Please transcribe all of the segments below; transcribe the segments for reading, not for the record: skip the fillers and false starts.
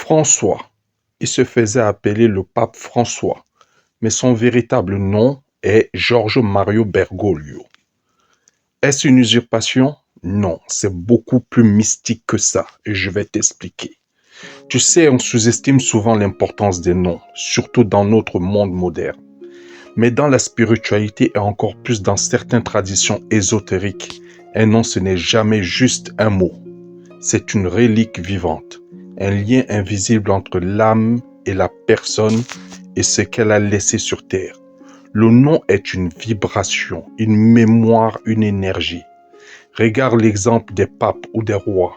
François. Il se faisait appeler le pape François, mais son véritable nom est George Mario Bergoglio. Est-ce une usurpation? Non, c'est beaucoup plus mystique que ça, et je vais t'expliquer. Tu sais, on sous-estime souvent l'importance des noms, surtout dans notre monde moderne. Mais dans la spiritualité et encore plus dans certaines traditions ésotériques, un nom ce n'est jamais juste un mot. C'est une relique vivante, un lien invisible entre l'âme et la personne et ce qu'elle a laissé sur terre. Le nom est une vibration, une mémoire, une énergie. Regarde l'exemple des papes ou des rois.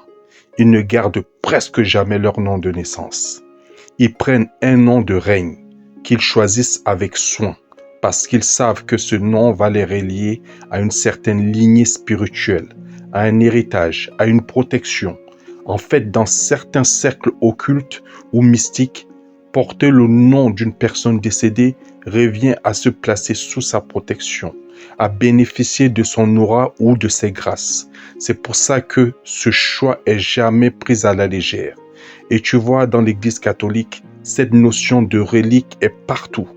Ils ne gardent presque jamais leur nom de naissance. Ils prennent un nom de règne qu'ils choisissent avec soin parce qu'ils savent que ce nom va les relier à une certaine lignée spirituelle, à un héritage, à une protection. En fait, dans certains cercles occultes ou mystiques, porter le nom d'une personne décédée revient à se placer sous sa protection, à bénéficier de son aura ou de ses grâces. C'est pour ça que ce choix est jamais pris à la légère. Et tu vois, dans l'Église catholique, cette notion de relique est partout.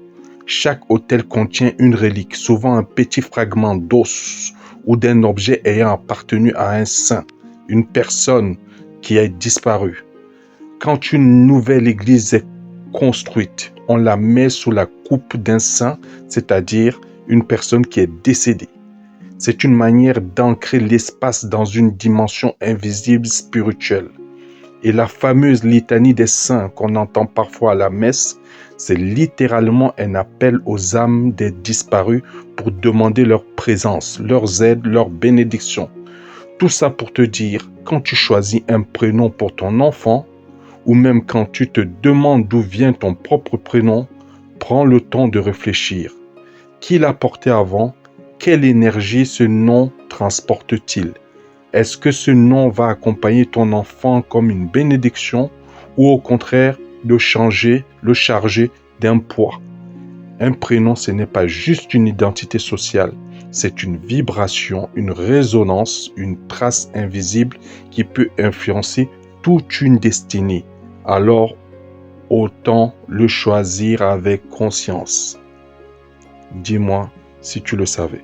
Chaque autel contient une relique, souvent un petit fragment d'os ou d'un objet ayant appartenu à un saint, une personne qui a disparu. Quand une nouvelle église est construite, on la met sous la coupe d'un saint, c'est-à-dire une personne qui est décédée. C'est une manière d'ancrer l'espace dans une dimension invisible spirituelle. Et la fameuse litanie des saints qu'on entend parfois à la messe, c'est littéralement un appel aux âmes des disparus pour demander leur présence, leurs aides, leur bénédiction. Tout ça pour te dire, quand tu choisis un prénom pour ton enfant, ou même quand tu te demandes d'où vient ton propre prénom, prends le temps de réfléchir. Qui l'a porté avant? Quelle énergie ce nom transporte-t-il? Est-ce que ce nom va accompagner ton enfant comme une bénédiction ou au contraire le charger d'un poids? Un prénom, ce n'est pas juste une identité sociale, c'est une vibration, une résonance, une trace invisible qui peut influencer toute une destinée. Alors, autant le choisir avec conscience. Dis-moi si tu le savais.